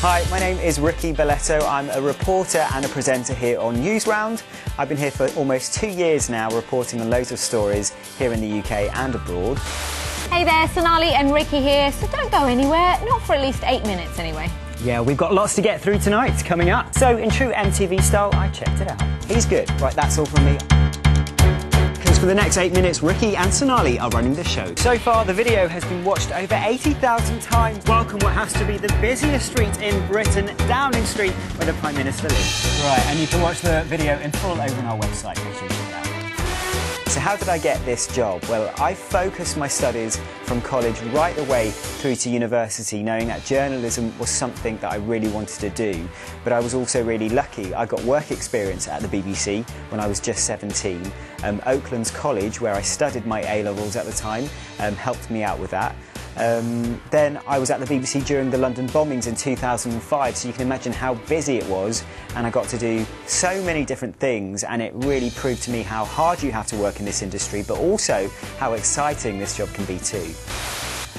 Hi, my name is Ricky Boleto. I'm a reporter and a presenter here on Newsround. I've been here for almost 2 years now, reporting on loads of stories here in the UK and abroad. Hey there, Sonali and Ricky here, so don't go anywhere, not for at least 8 minutes anyway. Yeah, we've got lots to get through tonight, coming up. So, in true MTV style, I checked it out. He's good. Right, that's all from me. Because for the next 8 minutes, Ricky and Sonali are running the show. So far, the video has been watched over 80,000 times. Welcome what has to be the busiest street in Britain, Downing Street, where the Prime Minister lives. Right, and you can watch the video in full over on our website. Make sure you check it out. So how did I get this job? Well, I focused my studies from college right the way through to university, knowing that journalism was something that I really wanted to do. But I was also really lucky. I got work experience at the BBC when I was just 17. Oakland's College, where I studied my A-levels at the time, helped me out with that. Then I was at the BBC during the London bombings in 2005, so you can imagine how busy it was, and I got to do so many different things, and it really proved to me how hard you have to work in this industry, but also how exciting this job can be too.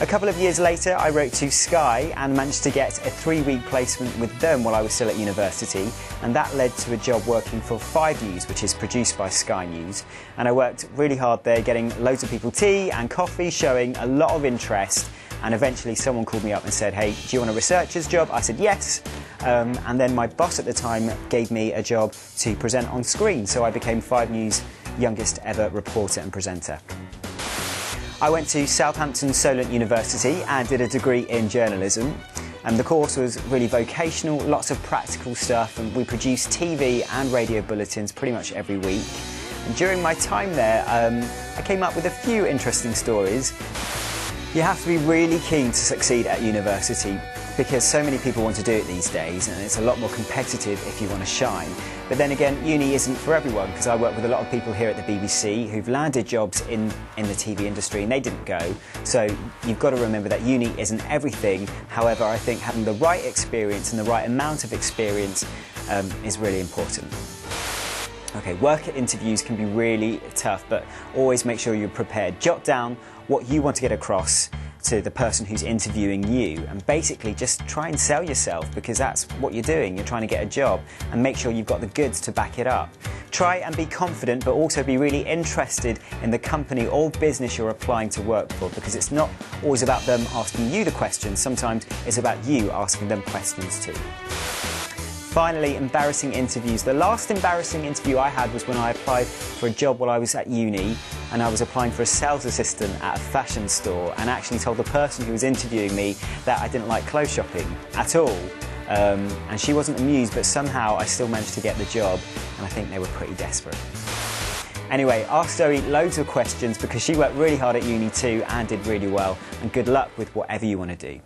A couple of years later, I wrote to Sky and managed to get a 3-week placement with them while I was still at university, and that led to a job working for 5 News, which is produced by Sky News. And I worked really hard there, getting loads of people tea and coffee, showing a lot of interest, and eventually someone called me up and said, hey, do you want a researcher's job? I said yes, and then my boss at the time gave me a job to present on screen, so I became 5 News' youngest ever reporter and presenter. I went to Southampton Solent University and did a degree in journalism. And the course was really vocational, lots of practical stuff, and we produced TV and radio bulletins pretty much every week. And during my time there, I came up with a few interesting stories. You have to be really keen to succeed at university because so many people want to do it these days, and it's a lot more competitive if you want to shine. But then again, uni isn't for everyone, because I work with a lot of people here at the BBC who've landed jobs in the TV industry and they didn't go. So you've got to remember that uni isn't everything. However, I think having the right experience and the right amount of experience is really important. Okay, work at interviews can be really tough, but always make sure you're prepared. Jot down what you want to get across to the person who's interviewing you, and basically just try and sell yourself, because that's what you're doing. You're trying to get a job, and make sure you've got the goods to back it up. Try and be confident, but also be really interested in the company or business you're applying to work for, because it's not always about them asking you the questions. Sometimes it's about you asking them questions too. Finally, embarrassing interviews. The last embarrassing interview I had was when I applied for a job while I was at uni, and I was applying for a sales assistant at a fashion store, and actually told the person who was interviewing me that I didn't like clothes shopping at all. And she wasn't amused, but somehow I still managed to get the job, and I think they were pretty desperate. Anyway, ask Zoe loads of questions, because she worked really hard at uni too and did really well, and good luck with whatever you want to do.